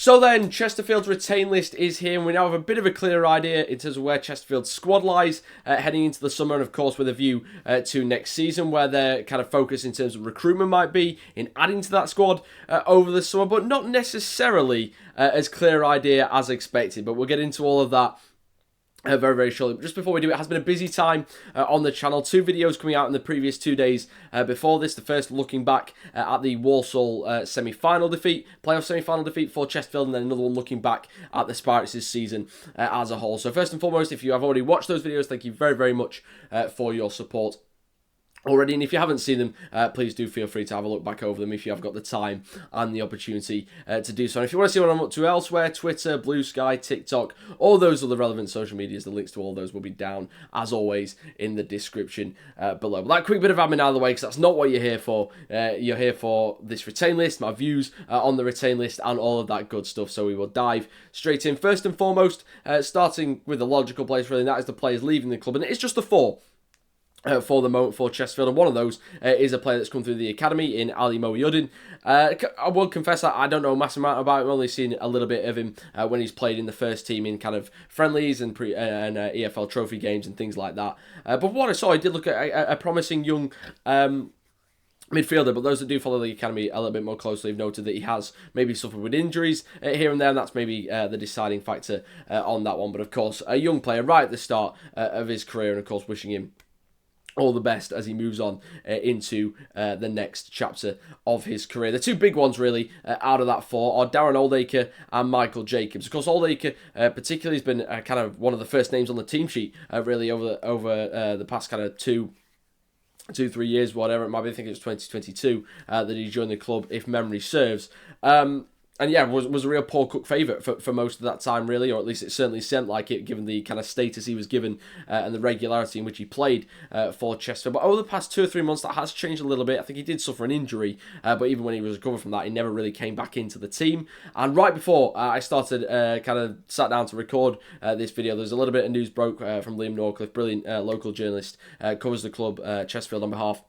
So then, Chesterfield's retain list is here, and we now have a bit of a clearer idea in terms of where Chesterfield's squad lies heading into the summer, and of course with a view to next season, where their kind of focus in terms of recruitment might be in adding to that squad over the summer, but not necessarily as clear idea as expected. But we'll get into all of that very, very shortly. But just before we do, it has been a busy time on the channel. 2 videos coming out in the previous 2 days before this. The first looking back at the Walsall semi-final defeat, playoff semi-final defeat for Chesterfield, and then another one looking back at the Spartans' season as a whole. So first and foremost, if you have already watched those videos, thank you very, very much for your support already, and if you haven't seen them, please do feel free to have a look back over them if you have got the time and the opportunity to do so. And if you want to see what I'm up to elsewhere, Twitter, Blue Sky, TikTok, all those other relevant social medias, the links to all those will be down, as always, in the description below. But that quick bit of admin out of the way, because that's not what you're here for. You're here for this retain list, my views on the retain list, and all of that good stuff. So we will dive straight in. First and foremost, starting with the logical place, really, and that is the players leaving the club, and it's just the 4. For the moment for Chesterfield, and one of those is a player that's come through the academy in Ali Mohyuddin. I will confess that I don't know a massive amount about him. I've only seen a little bit of him when he's played in the first team in kind of friendlies and EFL trophy games and things like that. But what I saw, he did look at a promising young midfielder, but those that do follow the academy a little bit more closely have noted that he has maybe suffered with injuries here and there, and that's maybe the deciding factor on that one. But of course, a young player right at the start of his career, and of course wishing him all the best as he moves on into the next chapter of his career. The 2 big ones, really, out of that 4 are Darren Oldacre and Michael Jacobs. Of course, Oldacre particularly has been kind of one of the first names on the team sheet, really, over the past kind of 2-3 years, whatever it might be. I think it was 2022 that he joined the club, if memory serves. And yeah, was a real Paul Cook favourite for most of that time, really, or at least it certainly seemed like it, given the kind of status he was given and the regularity in which he played for Chesterfield. But over the past 2 or 3 months, that has changed a little bit. I think he did suffer an injury, but even when he was recovered from that, he never really came back into the team. And right before I started, kind of sat down to record this video, there's a little bit of news broke from Liam Norcliffe, brilliant local journalist, covers the club, Chesterfield, on behalf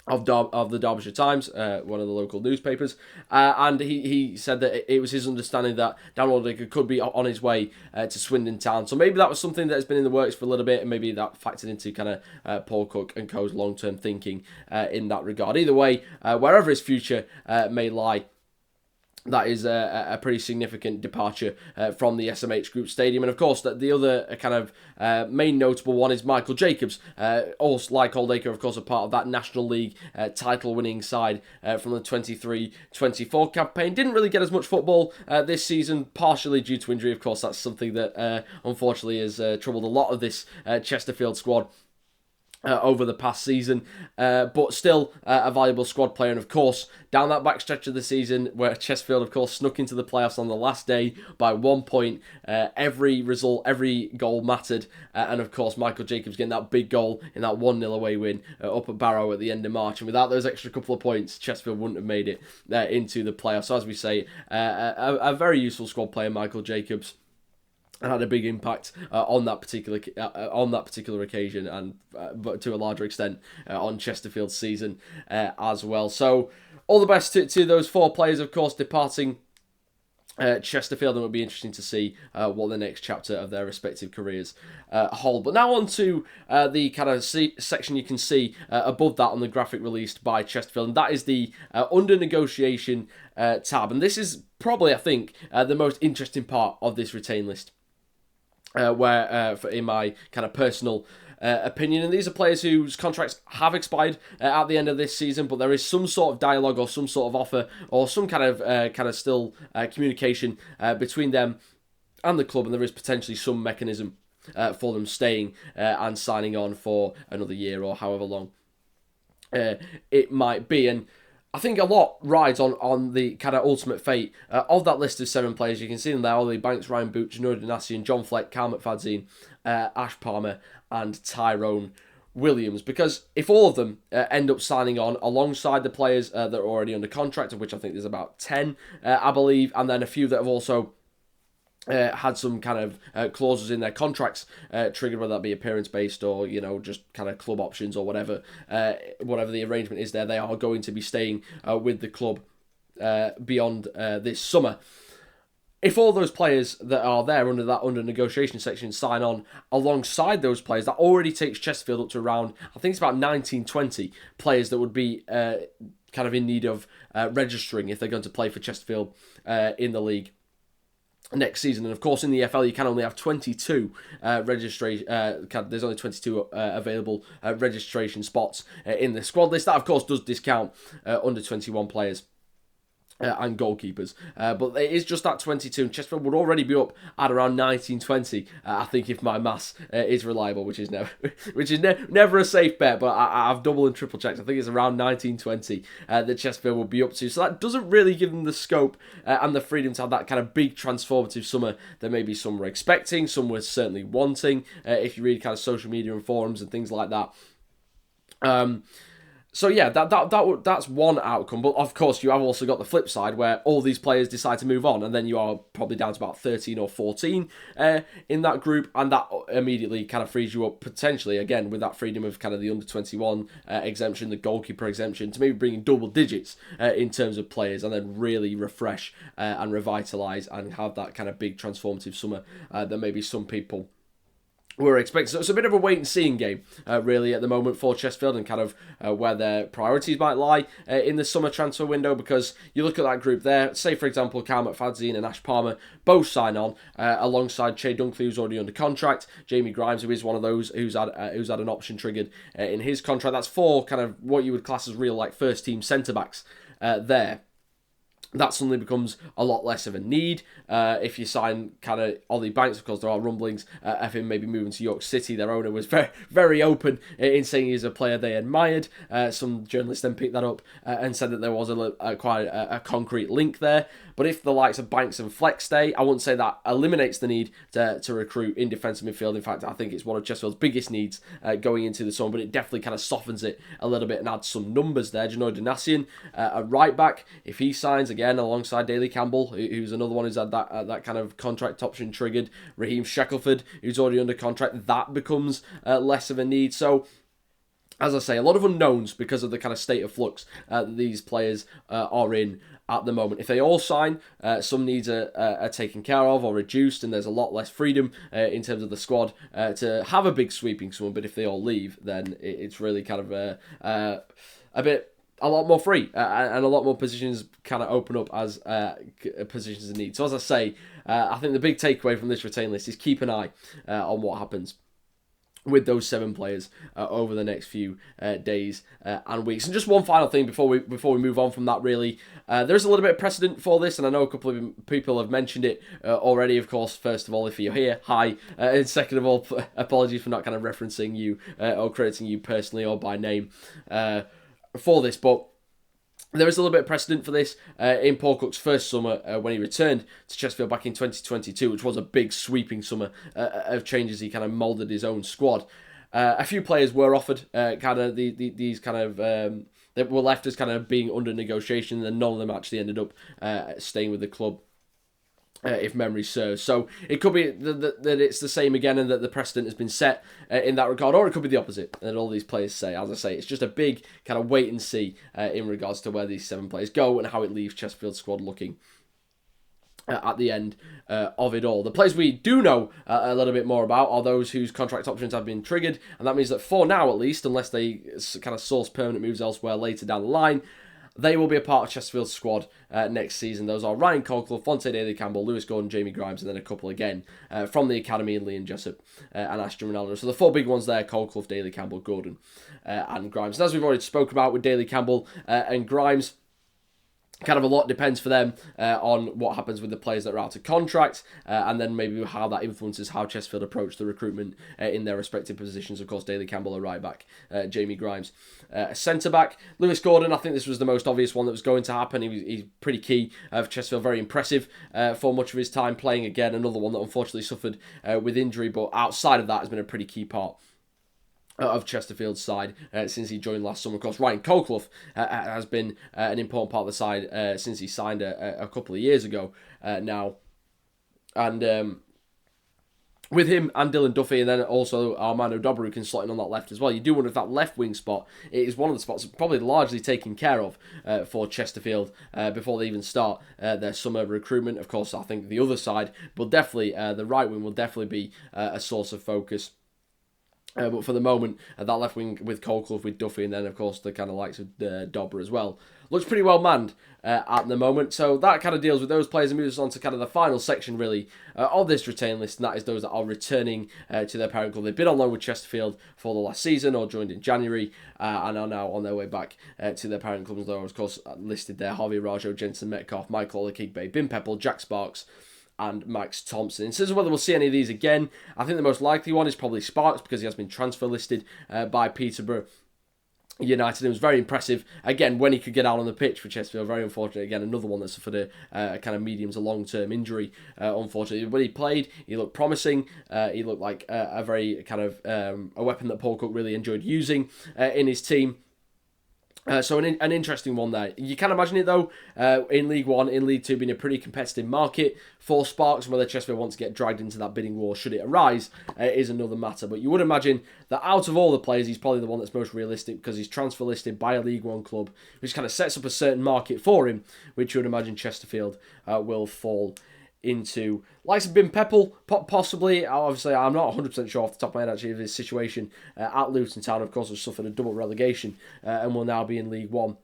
of the Derbyshire Times, one of the local newspapers, and he said that it was his understanding that Dan Oldacre could be on his way to Swindon Town. So maybe that was something that has been in the works for a little bit, and maybe that factored into kind of Paul Cook and co.'s long-term thinking in that regard. Either way, wherever his future may lie, that is a pretty significant departure from the SMH Group Stadium. And of course, the other kind of main notable one is Michael Jacobs. Also, like Oldacre, of course, a part of that National League title-winning side from the 23-24 campaign. Didn't really get as much football this season, partially due to injury. Of course, that's something that unfortunately has troubled a lot of this Chesterfield squad over the past season, but still a valuable squad player. And of course, down that back stretch of the season, where Chesterfield, of course, snuck into the playoffs on the last day by 1 point, every result, every goal mattered, and of course, Michael Jacobs getting that big goal in that 1-0 away win up at Barrow at the end of March, and without those extra couple of points, Chesterfield wouldn't have made it into the playoffs. So as we say, a very useful squad player, Michael Jacobs, and had a big impact on that particular occasion, and but to a larger extent on Chesterfield's season as well. So all the best to those 4 players, of course, departing Chesterfield, and it'll be interesting to see what the next chapter of their respective careers hold. But now on to the kind of section you can see above that on the graphic released by Chesterfield, and that is the under negotiation tab. And this is probably, I think, the most interesting part of this retain list. Where, in my kind of personal opinion, and these are players whose contracts have expired at the end of this season, but there is some sort of dialogue or some sort of offer or some kind of still communication between them and the club, and there is potentially some mechanism for them staying and signing on for another year or however long it might be. And I think a lot rides on the kind of ultimate fate of that list of 7 players. You can see them there: Ollie Banks, Ryan Booch, Noor Danassian, John Fleck, Carl McFadzine, Ash Palmer and Tyrone Williams. Because if all of them end up signing on alongside the players that are already under contract, of which I think there's about 10, I believe, and then a few that have also had some kind of clauses in their contracts triggered, whether that be appearance-based or, you know, just kind of club options or whatever the arrangement is there, they are going to be staying with the club beyond this summer. if all those players that are there under negotiation section sign on alongside those players, that already takes Chesterfield up to around, I think it's about 19, 20 players that would be kind of in need of registering if they're going to play for Chesterfield in the league next season. And of course, in the FL, you can only have 22 registration. There's only 22 available registration spots in the squad list. That, of course, does discount under 21 players. And goalkeepers, but it is just that 22. And Chesterfield would already be up at around 19-20. I think if my maths is reliable, which is never a safe bet, but I've double and triple checked. I think it's around 19-20 that Chesterfield will be up to. So that doesn't really give them the scope and the freedom to have that kind of big transformative summer that maybe some were expecting, some were certainly wanting. If you read kind of social media and forums and things like that. So yeah, that's one outcome. But of course, you have also got the flip side where all these players decide to move on, and then you are probably down to about 13 or 14 in that group, and that immediately kind of frees you up potentially again with that freedom of kind of the under 21 exemption, the goalkeeper exemption, to maybe bring in double digits in terms of players, and then really refresh and revitalise and have that kind of big transformative summer that maybe some people we're expecting. So it's a bit of a wait and seeing game, really, at the moment for Chesterfield, and kind of where their priorities might lie in the summer transfer window, because you look at that group there, say for example Cal McFadzean and Ash Palmer both sign on alongside Che Dunkley, who's already under contract, Jamie Grimes, who is one of those who's had an option triggered in his contract. That's four kind of what you would class as real like first team centre backs there. That suddenly becomes a lot less of a need. If you sign kind of Ollie Banks, of course, there are rumblings of him maybe moving to York City. Their owner was very, very open in saying he's a player they admired. Some journalists then picked that up and said that there was quite a concrete link there. But if the likes of Banks and Fleck stay, I wouldn't say that eliminates the need to recruit in defensive midfield. In fact, I think it's one of Chesterfield's biggest needs going into the summer, but it definitely kind of softens it a little bit and adds some numbers there. Janoy Donassian, a right back, if he signs again alongside Daley Campbell, who's another one who's had that kind of contract option triggered, Raheem Shackelford, who's already under contract, that becomes less of a need. So, as I say, a lot of unknowns because of the kind of state of flux that these players are in at the moment. If they all sign, some needs are taken care of or reduced, and there's a lot less freedom in terms of the squad to have a big sweeping summer. But if they all leave, then it's really kind of a lot more free and a lot more positions kind of open up as positions in need. So as I say, I think the big takeaway from this retain list is keep an eye on what happens with those 7 players over the next few days and weeks. And just one final thing before we move on from that, really, there's a little bit of precedent for this, and I know a couple of people have mentioned it already. Of course, first of all, if you're here, hi, and second of all, apologies for not kind of referencing you or crediting you personally or by name for this, but there is a little bit of precedent for this in Paul Cook's first summer when he returned to Chesterfield back in 2022, which was a big sweeping summer of changes. He kind of moulded his own squad. A few players were offered kind of these kind of they were left as kind of being under negotiation, and none of them actually ended up staying with the club. If memory serves. So it could be that it's the same again, and that the precedent has been set in that regard, or it could be the opposite, and all these players say. As I say, it's just a big kind of wait and see in regards to where these 7 players go and how it leaves Chesterfield's squad looking at the end of it all. The players we do know a little bit more about are those whose contract options have been triggered, and that means that for now at least, unless they kind of source permanent moves elsewhere later down the line, they will be a part of Chesterfield's squad next season. Those are Ryan Colclough, Fonte Daley Campbell, Lewis Gordon, Jamie Grimes, and then a couple again from the academy in Liam Jessup and Ashton Ronaldo. So the 4 big ones there: Colclough, Daley Campbell, Gordon, and Grimes. And as we've already spoke about with Daley Campbell and Grimes, kind of a lot depends for them on what happens with the players that are out of contract, and then maybe how that influences how Chesterfield approach the recruitment in their respective positions. Of course, Daley Campbell a right back, Jamie Grimes a centre back. Lewis Gordon, I think this was the most obvious one that was going to happen. He's pretty key for Chesterfield, very impressive for much of his time playing. Again, another one that unfortunately suffered with injury, but outside of that has been a pretty key part of Chesterfield's side since he joined last summer. Of course, Ryan Colclough has been an important part of the side since he signed a couple of years ago now. And with him and Dylan Duffy, and then also Armando Dobra, who can slot in on that left as well. You do wonder if that left wing spot is one of the spots probably largely taken care of for Chesterfield before they even start their summer recruitment. Of course, I think the other side will definitely, the right wing will definitely be a source of focus. But for the moment, that left wing with Colclough, with Duffy, and then, of course, the kind of likes of Dobra as well. Looks pretty well manned at the moment. So that kind of deals with those players and moves us on to kind of the final section, really, of this retain list, and that is those that are returning to their parent club. They've been on loan with Chesterfield for the last season or joined in January and are now on their way back to their parent clubs. Though, of course, listed there: Harvey Rajo, Jensen Metcalf, Michael Olakigbe, Bin Peppel, Jack Sparks, and Max Thompson. In terms of whether we'll see any of these again, I think the most likely one is probably Sparks, because he has been transfer listed by Peterborough United. It was very impressive, again, when he could get out on the pitch for Chesterfield. Very unfortunate, again, another one that suffered a kind of medium to long-term injury, unfortunately. When he played, he looked promising. He looked like a very kind of a weapon that Paul Cook really enjoyed using in his team. So an interesting one there. You can imagine it, though, in League One, in League Two, being a pretty competitive market for Sparks, and whether Chesterfield wants to get dragged into that bidding war should it arise is another matter. But you would imagine that out of all the players, he's probably the one that's most realistic, because he's transfer listed by a League One club, which kind of sets up a certain market for him, which you would imagine Chesterfield will fall into. Likes of Bin Peppel, possibly. Obviously, I'm not 100% sure off the top of my head, actually, of his situation at Luton Town. Of course, has suffered a double relegation and will now be in League One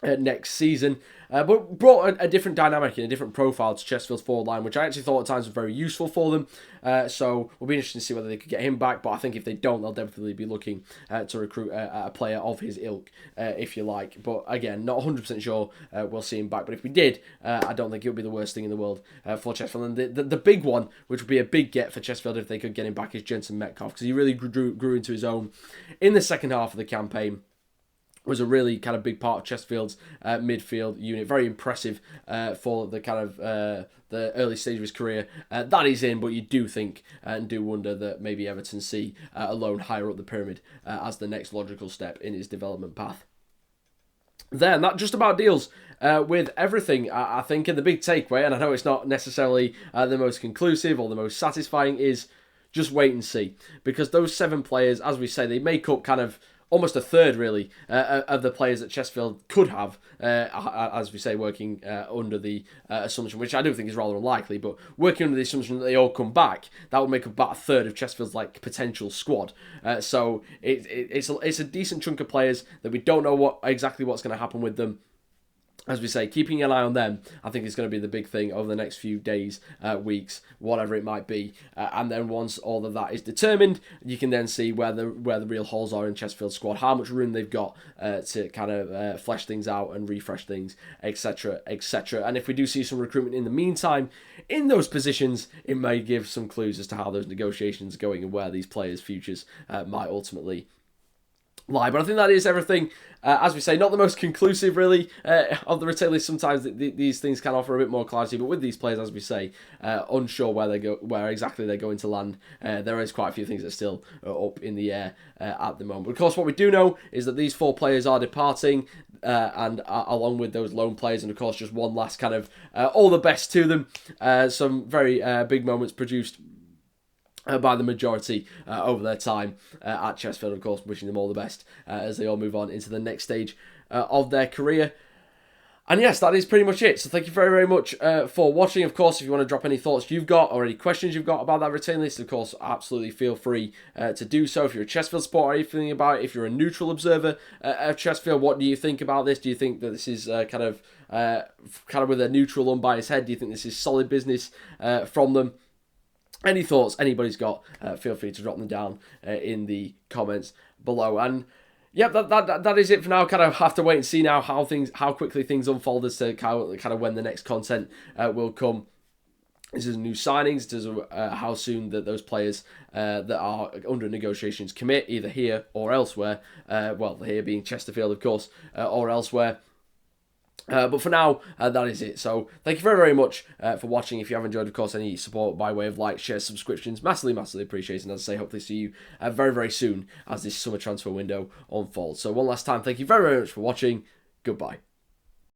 next season, but brought a different dynamic and a different profile to Chesterfield's forward line, which I actually thought at times was very useful for them. So we'll be interested to see whether they could get him back, but I think if they don't, they'll definitely be looking to recruit a player of his ilk, if you like. But again, not 100% sure we'll see him back, but if we did, I don't think it would be the worst thing in the world for Chesterfield. And the big one, which would be a big get for Chesterfield if they could get him back, is Jensen Metcalf, because he really grew into his own in the second half of the campaign. Was a really kind of big part of Chesterfield's midfield unit. Very impressive for the kind of the early stage of his career that he's in, but you do think and do wonder that maybe Everton see a loan higher up the pyramid as the next logical step in his development path. Then that just about deals with everything, I think. And the big takeaway, and I know it's not necessarily the most conclusive or the most satisfying, is just wait and see. Because those 7 players, as we say, they make up kind of almost a third, really, of the players that Chesterfield could have, as we say, working under the assumption, which I do think is rather unlikely, but working under the assumption that they all come back, that would make up about a third of Chesterfield's potential squad. So it's a decent chunk of players that we don't know exactly what's going to happen with them. As we say, keeping an eye on them, I think, is going to be the big thing over the next few days, weeks, whatever it might be. And then once all of that is determined, you can then see where the real holes are in Chesterfield's squad, how much room they've got to kind of flesh things out and refresh things, etc., etc. And if we do see some recruitment in the meantime in those positions, it may give some clues as to how those negotiations are going and where these players' futures might ultimately lie. But I think that is everything. As we say, not the most conclusive, really, of the retain list. Sometimes these things can offer a bit more clarity, but with these players, as we say, unsure where exactly they're going to land. There is quite a few things that are still up in the air at the moment. But of course, what we do know is that these 4 players are departing, and along with those loan players, and of course, just one last kind of all the best to them. Some very big moments produced by the majority over their time at Chesterfield. Of course, wishing them all the best as they all move on into the next stage of their career. And yes, that is pretty much it. So thank you very, very much for watching. Of course, if you want to drop any thoughts you've got or any questions you've got about that retain list, of course, absolutely feel free to do so. If you're a Chesterfield supporter, how are you feeling about it? If you're a neutral observer of Chesterfield, what do you think about this? Do you think that this is kind of with a neutral, unbiased head? Do you think this is solid business from them? Any thoughts anybody's got, feel free to drop them down in the comments below. And yeah, that is it for now. Kind of have to wait and see now how quickly things unfold as to kind of when the next content will come. This is new signings, this is how soon that those players that are under negotiations commit, either here or elsewhere. Well, here being Chesterfield, of course, or elsewhere. But for now, that is it. So thank you very, very much for watching. If you have enjoyed, of course, any support by way of likes, shares, subscriptions, massively, massively appreciated. And as I say, hopefully see you very, very soon as this summer transfer window unfolds. So one last time, thank you very, very much for watching. Goodbye.